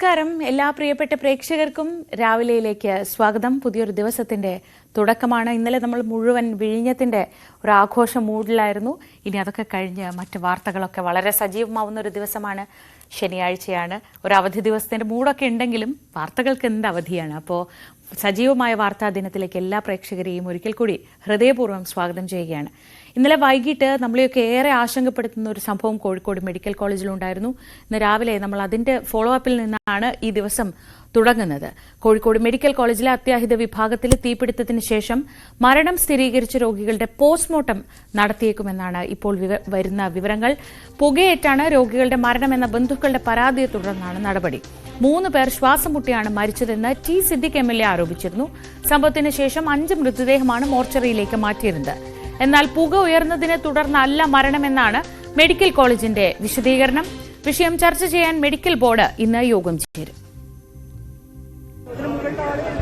നമസ്കാരം എല്ലാ പ്രിയപ്പെട്ട പ്രേക്ഷകർക്കും രാവിലെയിലേക്ക് സ്വാഗതം. പുതിയൊരു ദിവസത്തിന്റെ തുടക്കമാണ്. ഇന്നലെ നമ്മൾ മുഴുവൻ വിഴിഞ്ഞത്തിന്റെ ഒരു ആഘോഷ മൂഡിലായിരുന്നു. ഇനി അതൊക്കെ കഴിഞ്ഞ് മറ്റ് വാർത്തകളൊക്കെ വളരെ സജീവമാവുന്ന ഒരു ദിവസമാണ്. ശനിയാഴ്ചയാണ്. ഒരു അവധി ദിവസത്തിന്റെ മൂടൊക്കെ ഉണ്ടെങ്കിലും വാർത്തകൾക്ക് എന്ത് അവധിയാണ്. അപ്പോൾ സജീവമായ വാർത്താ ദിനത്തിലേക്ക് എല്ലാ പ്രേക്ഷകരെയും ഒരിക്കൽ കൂടി ഹൃദയപൂർവ്വം സ്വാഗതം ചെയ്യുകയാണ്. ഇന്നലെ വൈകിട്ട് നമ്മളെയൊക്കെ ഏറെ ആശങ്കപ്പെടുത്തുന്ന ഒരു സംഭവം കോഴിക്കോട് മെഡിക്കൽ കോളേജിലുണ്ടായിരുന്നു. ഇന്ന് രാവിലെ നമ്മൾ അതിന്റെ ഫോളോ അപ്പിൽ നിന്നാണ് ഈ ദിവസം തുടങ്ങുന്നത്. കോഴിക്കോട് മെഡിക്കൽ കോളേജിലെ അത്യാഹിത വിഭാഗത്തിലെ തീപിടുത്തത്തിന് ശേഷം മരണം സ്ഥിരീകരിച്ച രോഗികളുടെ പോസ്റ്റ്മോർട്ടം നടത്തിയേക്കുമെന്നാണ് ഇപ്പോൾ വരുന്ന വിവരങ്ങൾ. പുകയേറ്റാണ് രോഗികളുടെ മരണമെന്ന ബന്ധുക്കളുടെ പരാതിയെ തുടർന്നാണ് നടപടി. 3 പേർ ശ്വാസം മുട്ടിയാണ് മരിച്ചതെന്ന് ടി സിദ്ദിഖ് MLA ആരോപിച്ചിരുന്നു. സംഭവത്തിന് ശേഷം 5 മൃതദേഹമാണ് മോർച്ചറിയിലേക്ക് മാറ്റിയിരുന്നത്. എന്നാൽ പുക ഉയർന്നതിനെ തുടർന്നല്ല മരണമെന്നാണ് മെഡിക്കൽ കോളേജിന്റെ വിശദീകരണം. വിഷയം ചർച്ച ചെയ്യാൻ മെഡിക്കൽ ബോർഡ് ഇന്ന് യോഗം ചേരും.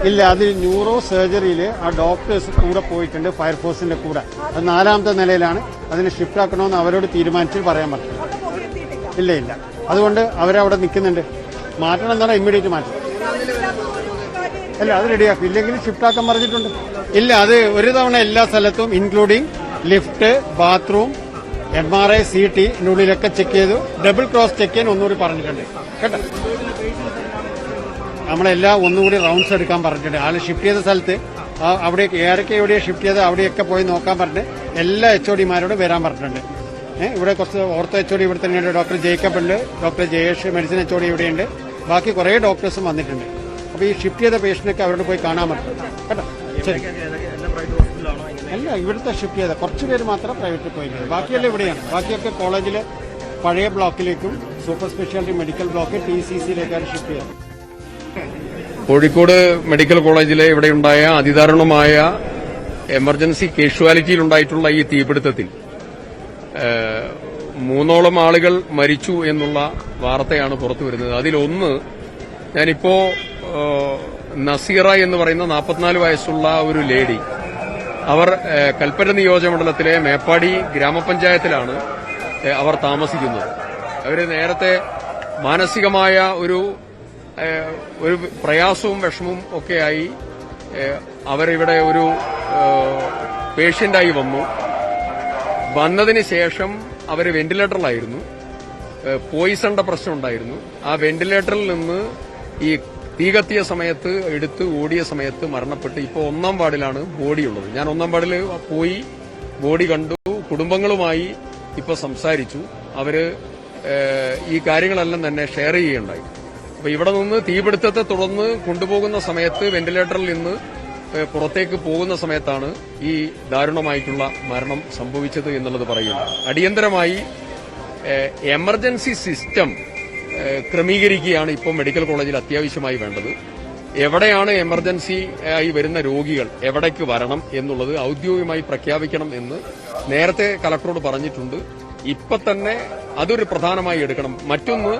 ഇല്ല, അത് ന്യൂറോ സർജറിയിൽ ആ ഡോക്ടേഴ്സ് കൂടെ പോയിട്ടുണ്ട്, ഫയർഫോഴ്സിന്റെ കൂടെ. അത് 4ാമത്തെ നിലയിലാണ്. അതിനെ ഷിഫ്റ്റ് ആക്കണമെന്ന് അവരോട് തീരുമാനിച്ച് പറയാൻ പറ്റും. ഇല്ല, അതുകൊണ്ട് അവരവിടെ നിൽക്കുന്നുണ്ട്. മാറ്റണം എന്ന് പറഞ്ഞാൽ ഇമ്മീഡിയറ്റ് മാറ്റം. അല്ല, അത് റെഡിയാക്കും. ഇല്ലെങ്കിൽ ഷിഫ്റ്റ് ആക്കാൻ പറഞ്ഞിട്ടുണ്ട്. ഇല്ല, അത് ഒരു തവണ എല്ലാ സ്ഥലത്തും including lift, bathroom, MRI, CT ഉള്ളിലൊക്കെ ചെക്ക് ചെയ്തു. ഡബിൾ ക്രോസ് ചെക്ക് ചെയ്യാൻ ഒന്നുകൂടി പറഞ്ഞിട്ടുണ്ട് കേട്ടോ. നമ്മളെല്ലാം ഒന്നുകൂടി റൗണ്ട്സ് എടുക്കാൻ പറഞ്ഞിട്ടുണ്ട്. ആള് ഷിഫ്റ്റ് ചെയ്ത സ്ഥലത്ത് അവിടെ ഏറൊക്കെ എവിടെയാണ് ഷിഫ്റ്റ് ചെയ്ത് അവിടെയൊക്കെ പോയി നോക്കാൻ പറഞ്ഞിട്ട് എല്ലാ HODമാരോടും വരാൻ പറഞ്ഞിട്ടുണ്ട്. ഇവിടെ കുറച്ച് ഓർത്തോ HOD ഇവിടെ തന്നെയുണ്ട്. ഡോക്ടർ ജേക്കബ് ഉണ്ട്, ഡോക്ടർ ജയേഷ് മെഡിസിൻ HOD ഇവിടെയുണ്ട്. ബാക്കി കുറേ ഡോക്ടേഴ്സും വന്നിട്ടുണ്ട്. അപ്പോൾ ഈ ഷിഫ്റ്റ് ചെയ്ത പേഷ്യൻ്റൊക്കെ അവരോട് പോയി കാണാൻ പറ്റും കേട്ടോ. ശരി, അല്ല, ഇവിടുത്തെ ഷിഫ്റ്റ് ചെയ്ത കുറച്ച് പേര് മാത്രം പ്രൈവറ്റിൽ പോയിട്ടുണ്ട്. ബാക്കിയെല്ലാം ഇവിടെയാണ്. ബാക്കിയൊക്കെ കോളേജിലെ പഴയ ബ്ലോക്കിലേക്കും സൂപ്പർ സ്പെഷ്യാലിറ്റി മെഡിക്കൽ ബ്ലോക്ക് TCCയിലേക്കാണ് ഷിഫ്റ്റ് ചെയ്തത്. കോഴിക്കോട് മെഡിക്കൽ കോളേജിലെ ഇവിടെയുണ്ടായ അതിദാരുണമായ എമർജൻസി കാഷ്വാലിറ്റിയിലുണ്ടായിട്ടുള്ള ഈ തീപിടുത്തത്തിൽ 3ഓളം ആളുകൾ മരിച്ചു എന്നുള്ള വാർത്തയാണ് പുറത്തു വരുന്നത്. അതിലൊന്ന്, ഞാനിപ്പോ നസീറ എന്ന് പറയുന്ന 44 വയസ്സുള്ള ഒരു ലേഡി, അവർ കൽപ്പറ്റ നിയോജകമണ്ഡലത്തിലെ മേപ്പാടി ഗ്രാമപഞ്ചായത്തിലാണ് അവർ താമസിക്കുന്നത്. അവർ നേരത്തെ മാനസികമായ ഒരു പ്രയാസവും വിഷമവും ഒക്കെയായി അവരിവിടെ ഒരു പേഷ്യന്റായി വന്നതിന് ശേഷം അവർ വെന്റിലേറ്ററിലായിരുന്നു. പോയിസണിന്റെ പ്രശ്നം ഉണ്ടായിരുന്നു. ആ വെന്റിലേറ്ററിൽ നിന്ന് ഈ തീ കത്തിയ സമയത്ത് എടുത്ത് ഓടിയ സമയത്ത് മരണപ്പെട്ട് ഇപ്പോൾ 1ാം വാർഡിലാണ് ബോഡിയുള്ളത്. ഞാൻ 1ാം വാർഡിൽ പോയി ബോഡി കണ്ടു. കുടുംബങ്ങളുമായി ഇപ്പൊ സംസാരിച്ചു. അവര് ഈ കാര്യങ്ങളെല്ലാം തന്നെ ഷെയർ ചെയ്യുകയുണ്ടായി. അപ്പൊ ഇവിടെ നിന്ന് തീപിടുത്തത്തെ തുടർന്ന് കൊണ്ടുപോകുന്ന സമയത്ത് വെന്റിലേറ്ററിൽ നിന്ന് പുറത്തേക്ക് പോകുന്ന സമയത്താണ് ഈ ദാരുണമായിട്ടുള്ള മരണം സംഭവിച്ചത് എന്നുള്ളത് പറയുന്നു. അടിയന്തരമായി എമർജൻസി സിസ്റ്റം ക്രമീകരിക്കുകയാണ് ഇപ്പോൾ മെഡിക്കൽ കോളേജിൽ അത്യാവശ്യമായി വേണ്ടത്. എവിടെയാണ് എമർജൻസി ആയി വരുന്ന രോഗികൾ എവിടേക്ക് വരണം എന്നുള്ളത് ഔദ്യോഗികമായി പ്രഖ്യാപിക്കണം എന്ന് നേരത്തെ കലക്ടറോട് പറഞ്ഞിട്ടുണ്ട്. ഇപ്പൊ തന്നെ അതൊരു പ്രധാനമായി എടുക്കണം. മറ്റൊന്ന്,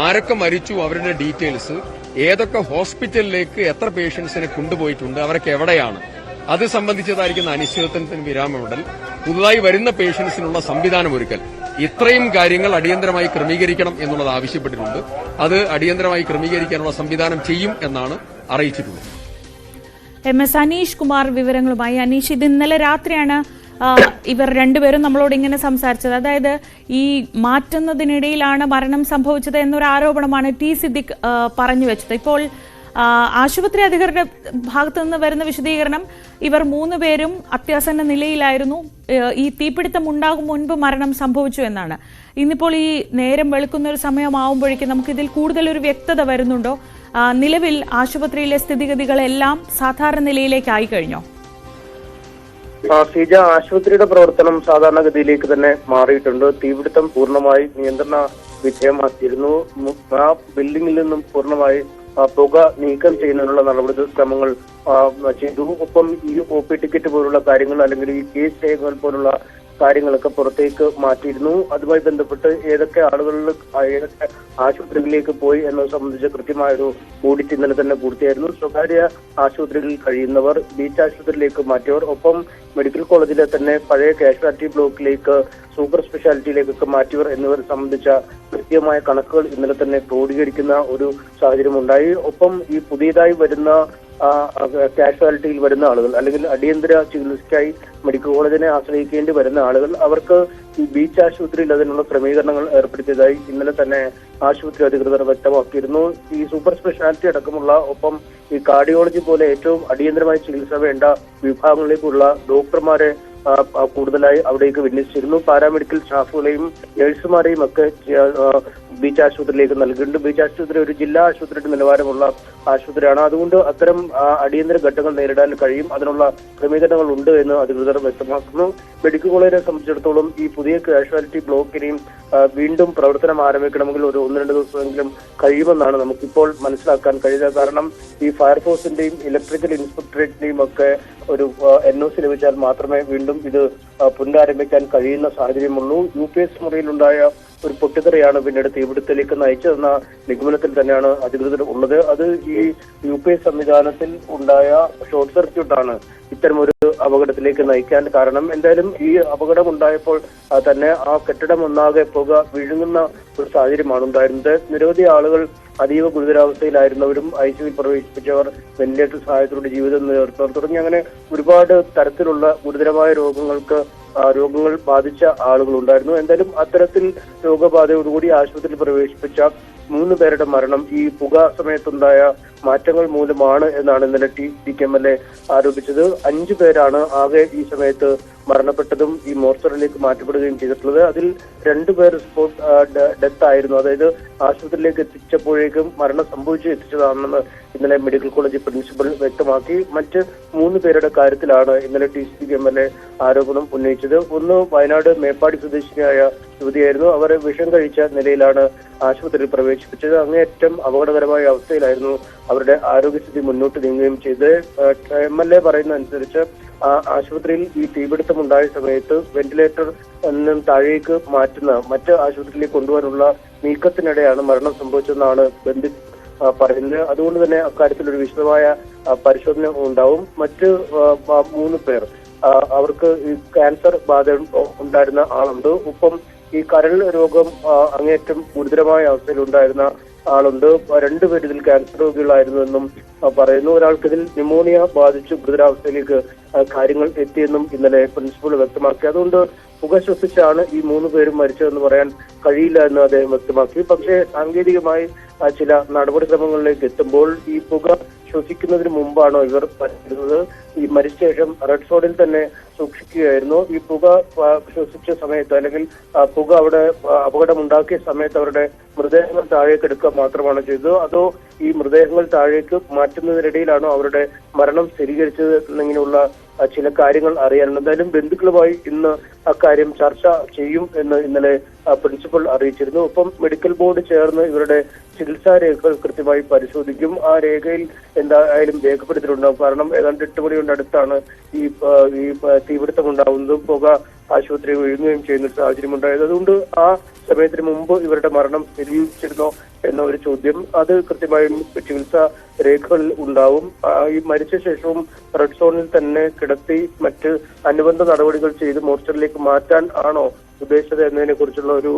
ആരൊക്കെ മരിച്ചു, അവരുടെ ഡീറ്റെയിൽസ്, ഏതൊക്കെ ഹോസ്പിറ്റലിലേക്ക് എത്ര പേഷ്യൻസിനെ കൊണ്ടുപോയിട്ടുണ്ട്, അവരൊക്കെ എവിടെയാണ്, അത് സംബന്ധിച്ചതായിരിക്കുന്ന അനിശ്ചിതത്വത്തിന് വിരാമമിടൽ, പുതുതായി വരുന്ന പേഷ്യൻസിനുള്ള സംവിധാനമൊരുക്കൽ, ഇത്രയും കാര്യങ്ങൾ അടിയന്തരമായി ക്രമീകരിക്കണം എന്നുള്ളത് ആവശ്യപ്പെട്ടിട്ടുണ്ട്. അത് അടിയന്തരമായി ക്രമീകരിക്കാനുള്ള സംവിധാനം ചെയ്യും എന്നാണ് അറിയിച്ചിട്ടുള്ളത്. MS അനീഷ് കുമാർ വിവരങ്ങളുമായി. അനീഷ്, ഇത് ഇന്നലെ രാത്രിയാണ് ഇവർ രണ്ടുപേരും നമ്മളോട് ഇങ്ങനെ സംസാരിച്ചത്. അതായത് ഈ മാറ്റുന്നതിനിടയിലാണ് മരണം സംഭവിച്ചത് എന്നൊരു ആരോപണമാണ് ടി സിദ്ദിഖ് പറഞ്ഞു വെച്ചത്. ഇപ്പോൾ ആശുപത്രി അധികൃതരുടെ ഭാഗത്തു നിന്ന് വരുന്ന വിശദീകരണം, ഇവർ 3 പേരും അത്യാസന്ന നിലയിലായിരുന്നു, ഈ തീപിടുത്തം ഉണ്ടാകും മുൻപ് മരണം സംഭവിച്ചു എന്നാണ്. ഇന്നിപ്പോൾ ഈ നേരം വെളുക്കുന്ന ഒരു സമയമാവുമ്പോഴേക്കും നമുക്കിതിൽ കൂടുതലൊരു വ്യക്തത വരുന്നുണ്ടോ? നിലവിൽ ആശുപത്രിയിലെ സ്ഥിതിഗതികളെല്ലാം സാധാരണ നിലയിലേക്കായി കഴിഞ്ഞോ? ശ്രീജ, ആശുപത്രിയുടെ പ്രവർത്തനം സാധാരണഗതിയിലേക്ക് തന്നെ മാറിയിട്ടുണ്ട്. തീപിടുത്തം പൂർണ്ണമായി നിയന്ത്രണ വിധേയമാക്കിയിരുന്നു. ആ ബിൽഡിംഗിൽ നിന്നും പൂർണ്ണമായി പുക നീക്കം ചെയ്യുന്നതിനുള്ള നടപടിക്രമങ്ങൾ ചെയ്തു. ഒപ്പം ഈ OP ടിക്കറ്റ് പോലുള്ള കാര്യങ്ങൾ അല്ലെങ്കിൽ ഈ കേസ് രേഖകൾ പോലുള്ള കാര്യങ്ങളൊക്കെ പുറത്തേക്ക് മാറ്റിയിരുന്നു. അതുമായി ബന്ധപ്പെട്ട് ഏതൊക്കെ ഏതൊക്കെ ആശുപത്രികളിലേക്ക് പോയി എന്നത് സംബന്ധിച്ച് കൃത്യമായൊരു ഓഡിറ്റ് ഇന്നലെ തന്നെ പൂർത്തിയായിരുന്നു. സ്വകാര്യ ആശുപത്രികളിൽ കഴിയുന്നവർ, ബീച്ച് ആശുപത്രിയിലേക്ക് മാറ്റിയവർ, ഒപ്പം മെഡിക്കൽ കോളേജിലെ തന്നെ പഴയ കാഷ്വാലിറ്റി ബ്ലോക്കിലേക്ക്, സൂപ്പർ സ്പെഷ്യാലിറ്റിയിലേക്കൊക്കെ മാറ്റിയവർ എന്നിവർ സംബന്ധിച്ച കൃത്യമായ കണക്കുകൾ ഇന്നലെ തന്നെ ക്രോഡീകരിക്കുന്ന ഒരു സാഹചര്യം ഉണ്ടായി. ഒപ്പം ഈ പുതിയതായി വരുന്ന കാഷ്വാലിറ്റിയിൽ വരുന്ന ആളുകൾ, അല്ലെങ്കിൽ അടിയന്തര ചികിത്സയ്ക്കായി മെഡിക്കൽ കോളേജിനെ ആശ്രയിക്കേണ്ടി വരുന്ന ആളുകൾ, അവർക്ക് ഈ ബീച്ച് ആശുപത്രിയിൽ അതിനുള്ള ക്രമീകരണങ്ങൾ ഏർപ്പെടുത്തിയതായി ഇന്നലെ തന്നെ ആശുപത്രി അധികൃതർ വ്യക്തമാക്കിയിരുന്നു. ഈ സൂപ്പർ സ്പെഷ്യാലിറ്റി അടക്കമുള്ള, ഒപ്പം ഈ കാർഡിയോളജി പോലെ ഏറ്റവും അടിയന്തരമായി ചികിത്സ വേണ്ട വിഭാഗങ്ങളിലേക്കുള്ള ഡോക്ടർമാരെ കൂടുതലായി അവിടേക്ക് വിന്യസിച്ചിരുന്നു. പാരാമെഡിക്കൽ സ്റ്റാഫുകളെയും നഴ്സുമാരെയും ഒക്കെ ബീച്ച് ആശുപത്രിയിലേക്ക് നൽകിയിട്ടുണ്ട്. ബീച്ച് ആശുപത്രി ഒരു ജില്ലാ ആശുപത്രിയുടെ നിലവാരമുള്ള ആശുപത്രിയാണ്. അതുകൊണ്ട് അത്തരം അടിയന്തര ഘട്ടങ്ങൾ നേരിടാൻ കഴിയും, അതിനുള്ള ക്രമീകരണങ്ങൾ ഉണ്ട് എന്ന് അധികൃതർ വ്യക്തമാക്കുന്നു. മെഡിക്കൽ കോളേജിനെ സംബന്ധിച്ചിടത്തോളം ഈ പുതിയ കാഷ്വാലിറ്റി ബ്ലോക്കിനെയും വീണ്ടും പ്രവർത്തനം ആരംഭിക്കണമെങ്കിൽ ഒരു 1-2 ദിവസമെങ്കിലും കഴിയുമെന്നാണ് നമുക്കിപ്പോൾ മനസ്സിലാക്കാൻ കഴിയുന്നത്. കാരണം ഈ ഫയർഫോഴ്സിന്റെയും ഇലക്ട്രിക്കൽ ഇൻസ്പെക്ടറേറ്റിന്റെയും ഒക്കെ ഒരു NOC ലഭിച്ചാൽ മാത്രമേ വീണ്ടും ഇത് പുനരാരംഭിക്കാൻ കഴിയുന്ന സാഹചര്യമുള്ളൂ. UPS മുറിയിലുണ്ടായ ഒരു പൊട്ടിത്തെറിയാണ് പിന്നീട് തീപിടുത്തത്തിലേക്ക് നയിച്ചതെന്ന നിഗമനത്തിൽ തന്നെയാണ് അധികൃതർ ഉള്ളത്. അത് ഈ UPS സംവിധാനത്തിൽ ഉണ്ടായ ഷോർട്ട് സർക്യൂട്ടാണ് ഇത്തരമൊരു അപകടത്തിലേക്ക് നയിക്കാൻ കാരണം. എന്തായാലും ഈ അപകടം ഉണ്ടായപ്പോൾ തന്നെ ആ കെട്ടിടം ഒന്നാകെ പുക വിഴുങ്ങുന്ന ഒരു സാഹചര്യമാണ് ഉണ്ടായിരുന്നത്. നിരവധി ആളുകൾ അതീവ ഗുരുതരാവസ്ഥയിലായിരുന്നവരും ICUവിൽ പ്രവേശിപ്പിച്ചവർ, വെന്റിലേറ്റർ സഹായത്തോടെ ജീവിതം നിലനിർത്തവർ തുടങ്ങി അങ്ങനെ ഒരുപാട് തരത്തിലുള്ള ഗുരുതരമായ രോഗങ്ങൾ ബാധിച്ച ആളുകൾ ഉണ്ടായിരുന്നു. എന്തായാലും അത്തരത്തിൽ രോഗബാധയോടുകൂടി ആശുപത്രിയിൽ പ്രവേശിപ്പിച്ച 3 പേരുടെ മരണം ഈ പുക സമയത്തുണ്ടായ മാറ്റങ്ങൾ മൂലമാണ് എന്നാണ് ഇന്നലെ TDK-MLA ആരോപിച്ചത്. 5 പേരാണ് ആകെ ഈ സമയത്ത് മരണപ്പെട്ടതും ഈ മോർച്ചറിയിലേക്ക് മാറ്റപ്പെടുകയും ചെയ്തിട്ടുള്ളത്. അതിൽ 2 പേർ സ്പോട്ട് ഡെത്ത് ആയിരുന്നു, അതായത് ആശുപത്രിയിലേക്ക് എത്തിച്ചപ്പോഴേക്കും മരണം എത്തിച്ചതാണെന്ന് ഇന്നലെ മെഡിക്കൽ കോളേജ് പ്രിൻസിപ്പൽ വ്യക്തമാക്കി. മറ്റ് 3 പേരുടെ കാര്യത്തിലാണ് ഇന്നലെ TDK-MLA ആരോപണം ഉന്നയിച്ചത്. ഒന്ന് വയനാട് മേപ്പാടി സ്വദേശിനിയായ യുവതിയായിരുന്നു. അവർ വിഷം കഴിച്ച നിലയിലാണ് ആശുപത്രിയിൽ പ്രവേശിപ്പിച്ചത്. അങ്ങേയറ്റം അപകടകരമായ അവസ്ഥയിലായിരുന്നു അവരുടെ ആരോഗ്യസ്ഥിതി മുന്നോട്ട് നീങ്ങുകയും ചെയ്ത്. MLA പറയുന്ന അനുസരിച്ച് ആശുപത്രിയിൽ ഈ തീപിടുത്തം ഉണ്ടായ സമയത്ത് വെന്റിലേറ്റർ നിന്നും താഴേക്ക് മാറ്റുന്ന മറ്റ് ആശുപത്രിയിലേക്ക് കൊണ്ടുപോകാനുള്ള നീക്കത്തിനിടെയാണ് മരണം സംഭവിച്ചതെന്നാണ് ബന്ധു പറയുന്നത്. അതുകൊണ്ട് തന്നെ അക്കാര്യത്തിൽ ഒരു വിശദമായ പരിശോധന ഉണ്ടാവും. മറ്റ് 3 പേർ അവർക്ക് ഈ ക്യാൻസർ ബാധ ഉണ്ടായിരുന്ന ആളുണ്ട്. ഒപ്പം ഈ കരൾ രോഗം അങ്ങേയറ്റം ഗുരുതരമായ അവസ്ഥയിൽ ഉണ്ടായിരുന്ന ആളുണ്ട്. 2 പേർ ഇതിൽ ക്യാൻസർ രോഗികളായിരുന്നു എന്നും പറയുന്നു. ഒരാൾക്ക് ഇതിൽ ന്യൂമോണിയ ബാധിച്ചു ഗുരുതരാവസ്ഥയിലേക്ക് കാര്യങ്ങൾ എത്തിയെന്നും ഇന്നലെ പ്രിൻസിപ്പൽ വ്യക്തമാക്കി. അതുകൊണ്ട് പുക ശ്വസിച്ചാണ് ഈ 3 പേരും മരിച്ചതെന്ന് പറയാൻ കഴിയില്ല എന്ന് അദ്ദേഹം വ്യക്തമാക്കി. പക്ഷേ സാങ്കേതികമായി ചില നടപടിക്രമങ്ങളിലേക്ക് എത്തുമ്പോൾ ഈ പുക ശ്വസിക്കുന്നതിന് മുമ്പാണോ ഇവർ മരിച്ചിരുന്നത്? ഈ മരിച്ച ശേഷം റെഡ് സോണിൽ തന്നെ സൂക്ഷിക്കുകയായിരുന്നു. ഈ പുക ശ്വസിച്ച സമയത്ത്, അല്ലെങ്കിൽ പുക അവിടെ അപകടമുണ്ടാക്കിയ സമയത്ത് അവരുടെ മൃതദേഹങ്ങൾ താഴേക്ക് എടുക്കുക മാത്രമാണ് ചെയ്തത്, അതോ ഈ മൃതദേഹങ്ങൾ താഴേക്ക് മാറ്റുന്നതിനിടയിലാണോ അവരുടെ മരണം സ്ഥിരീകരിച്ചത് എന്നിങ്ങനെയുള്ള ചില കാര്യങ്ങൾ അറിയാനുണ്ട്. എന്തായാലും ബന്ധുക്കളുമായി ഇന്ന് അക്കാര്യം ചർച്ച ചെയ്യും എന്ന് ഇന്നലെ പ്രിൻസിപ്പൽ അറിയിച്ചിരുന്നു. ഒപ്പം മെഡിക്കൽ ബോർഡ് ചേർന്ന് ഇവരുടെ ചികിത്സാ രേഖകൾ കൃത്യമായി പരിശോധിക്കും. ആ രേഖയിൽ എന്തായാലും രേഖപ്പെടുത്തിയിട്ടുണ്ടാവും. കാരണം ഏതാണ്ട് 8 മണിയുടെ അടുത്താണ് ഈ തീപിടുത്തം ഉണ്ടാവുന്നതും പുക ആശുപത്രി വിഴുങ്ങുകയും ചെയ്യുന്ന ഒരു സാഹചര്യം ഉണ്ടായത്. അതുകൊണ്ട് ആ സമയത്തിന് മുമ്പ് ഇവരുടെ മരണം സ്ഥിരീകരിച്ചിരുന്നോ എന്ന ഒരു ചോദ്യം, അത് കൃത്യമായും ചികിത്സാ രേഖകളിൽ ഉണ്ടാവും. ഈ മരിച്ച ശേഷവും റെഡ് സോണിൽ തന്നെ കിടത്തി മറ്റ് അനുബന്ധ നടപടികൾ ചെയ്ത് മോർച്ചറിലേക്ക് മാറ്റാൻ ആണോ ഉദ്ദേശിച്ചത് എന്നതിനെ കുറിച്ചുള്ള ഒരു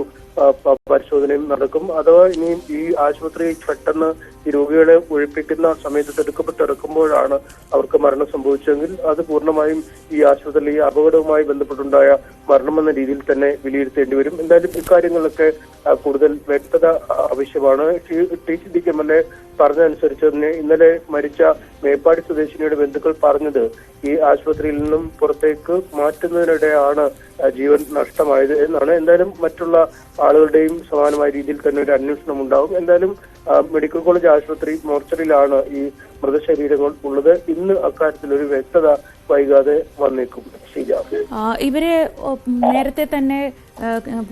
പരിശോധനയും നടക്കും. അഥവാ ഇനിയും ഈ ആശുപത്രി പെട്ടെന്ന് ഈ രോഗികളെ ഒഴിപ്പിക്കുന്ന സമയത്ത് തിടുക്കപ്പെട്ടിറക്കുമ്പോഴാണ് അവർക്ക് മരണം സംഭവിച്ചതെങ്കിൽ അത് പൂർണ്ണമായും ഈ ആശുപത്രിയിൽ ഈ അപകടവുമായി ബന്ധപ്പെട്ടുണ്ടായ മരണമെന്ന രീതിയിൽ തന്നെ വിലയിരുത്തേണ്ടി വരും. എന്തായാലും ഇക്കാര്യങ്ങളൊക്കെ കൂടുതൽ വ്യക്തത ആവശ്യമാണ്. TDK-MLA പറഞ്ഞതനുസരിച്ച് തന്നെ ഇന്നലെ മരിച്ച മേപ്പാടി സ്വദേശിനിയുടെ ബന്ധുക്കൾ പറഞ്ഞത് ഈ ആശുപത്രിയിൽ നിന്നും പുറത്തേക്ക് മാറ്റുന്നതിനിടെയാണ് ജീവൻ നഷ്ടമായത് എന്നാണ്. എന്തായാലും മറ്റുള്ള ആളുകളുടെയും സമാനമായ രീതിയിൽ തന്നെ ഒരു അന്വേഷണം ഉണ്ടാവും. എന്തായാലും മെഡിക്കൽ കോളേജ് ആശുപത്രി മോർച്ചറിയിലാണ് ഈ മൃതശരീരങ്ങൾ ഉള്ളത്. ഇന്ന് അക്കാര്യത്തിൽ ഒരു വ്യക്തത വൈകാതെ വന്നേക്കും. ഇവര് നേരത്തെ തന്നെ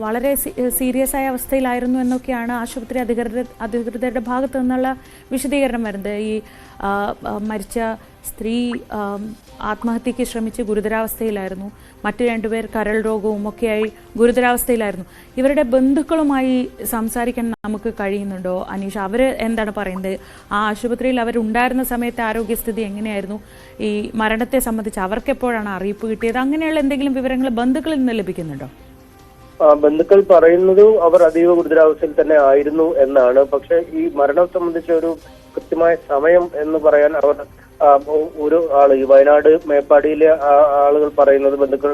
വളരെ സീരിയസ് ആയ അവസ്ഥയിലായിരുന്നു എന്നൊക്കെയാണ് ആശുപത്രി അധികൃതരുടെ ഭാഗത്തു നിന്നുള്ള വിശദീകരണം വരുന്നത്. ഈ മരിച്ച സ്ത്രീ ആത്മഹത്യയ്ക്ക് ശ്രമിച്ച് ഗുരുതരാവസ്ഥയിലായിരുന്നു. മറ്റു രണ്ടുപേർ കരൾ രോഗവും ഒക്കെയായി ഗുരുതരാവസ്ഥയിലായിരുന്നു. ഇവരുടെ ബന്ധുക്കളുമായി സംസാരിക്കാൻ നമുക്ക് കഴിയുന്നുണ്ടോ അനീഷ? അവർ എന്താണ് പറയുന്നത്? ആ ആശുപത്രിയിൽ അവരുണ്ടായിരുന്ന സമയത്തെ ആരോഗ്യസ്ഥിതി എങ്ങനെയായിരുന്നു? ഈ മരണത്തെ സംബന്ധിച്ച് അവർക്ക് എപ്പോഴാണ് അറിയിപ്പ് കിട്ടിയത്? അങ്ങനെയുള്ള എന്തെങ്കിലും വിവരങ്ങൾ ബന്ധുക്കളിൽ നിന്ന് ലഭിക്കുന്നുണ്ടോ? ബന്ധുക്കൾ പറയുന്നത് അവർ അതീവ ഗുരുതരാവസ്ഥയിൽ തന്നെ ആയിരുന്നു എന്നാണ്. പക്ഷെ ഈ മരണം സംബന്ധിച്ച ഒരു കൃത്യമായ സമയം എന്ന് പറയാൻ അവർ ഒരു ആള് ഈ വയനാട് മേപ്പാടിയിലെ ആളുകൾ പറയുന്നത്, ബന്ധുക്കൾ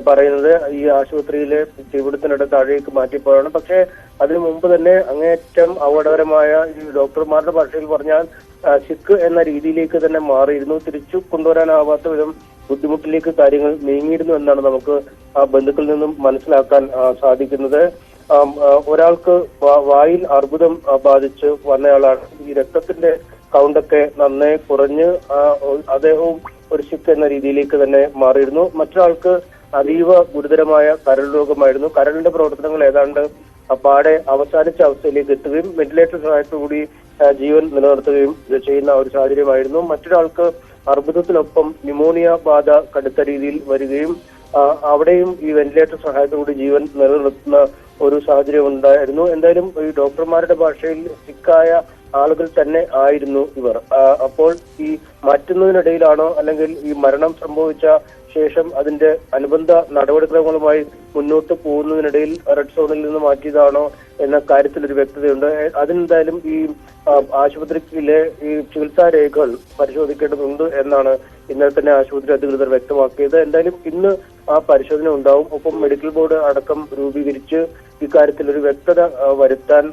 പറയുന്നത് ഈ ആശുപത്രിയിലെ തീപിടുത്തത്തിനിടെ താഴേക്ക് മാറ്റിയപ്പോഴാണ്. പക്ഷെ അതിനു മുമ്പ് തന്നെ അങ്ങേയറ്റം അപകടകരമായ ഈ ഡോക്ടർമാരുടെ ഭാഷയിൽ പറഞ്ഞാൽ സിക്ക് എന്ന രീതിയിലേക്ക് തന്നെ മാറിയിരുന്നു. തിരിച്ചു കൊണ്ടുവരാനാവാത്ത വിധം ബുദ്ധിമുട്ടിലേക്ക് കാര്യങ്ങൾ നീങ്ങിയിരുന്നു എന്നാണ് നമുക്ക് ആ ബന്ധുക്കളിൽ നിന്നും മനസ്സിലാക്കാൻ സാധിക്കുന്നത്. ഒരാൾക്ക് വായിൽ അർബുദം ബാധിച്ച് വന്നയാളാണ്. ഈ രക്തത്തിന്റെ കൗണ്ടൊക്കെ നന്നേ കുറഞ്ഞ് അദ്ദേഹവും ഒരു സിക്ക് എന്ന രീതിയിലേക്ക് തന്നെ മാറിയിരുന്നു. മറ്റൊരാൾക്ക് അതീവ ഗുരുതരമായ കരൾ രോഗമായിരുന്നു. കരളിന്റെ പ്രവർത്തനങ്ങൾ ഏതാണ്ട് പാടെ അവസാനിച്ച അവസ്ഥയിലേക്ക് എത്തുകയും വെന്റിലേറ്റർ സഹായത്തോടുകൂടി ജീവൻ നിലനിർത്തുകയും ചെയ്യുന്ന ഒരു സാഹചര്യമായിരുന്നു. മറ്റൊരാൾക്ക് അർബുദത്തിനൊപ്പം ന്യൂമോണിയ ബാധ കടുത്ത രീതിയിൽ വരികയും അവിടെയും ഈ വെന്റിലേറ്റർ സഹായത്തോടുകൂടി ജീവൻ നിലനിർത്തുന്ന ഒരു സാഹചര്യം ഉണ്ടായിരുന്നു. എന്തായാലും ഈ ഡോക്ടർമാരുടെ ഭാഷയിൽ സിക്കായ ആളുകൾ തന്നെ ആയിരുന്നു ഇവർ. അപ്പോൾ ഈ മാറ്റുന്നതിനിടയിലാണോ അല്ലെങ്കിൽ ഈ മരണം സംഭവിച്ച ശേഷം അതിന്റെ അനുബന്ധ നടപടിക്രമങ്ങളുമായി മുന്നോട്ട് പോകുന്നതിനിടയിൽ റെഡ് സോണിൽ നിന്ന് മാറ്റിയതാണോ എന്ന കാര്യത്തിൽ ഒരു വ്യക്തതയുണ്ട്. അതിനെന്തായാലും ഈ ആശുപത്രിയിലെ ഈ ചികിത്സാ രേഖകൾ പരിശോധിക്കേണ്ടതുണ്ട് എന്നാണ് ഇന്നലെ തന്നെ ആശുപത്രി അധികൃതർ വ്യക്തമാക്കിയത്. എന്തായാലും ഇന്ന് ആ പരിശോധന ഉണ്ടാവും. ഒപ്പം മെഡിക്കൽ ബോർഡ് അടക്കം രൂപീകരിച്ച് ഇക്കാര്യത്തിൽ ഒരു വ്യക്തത വരുത്താൻ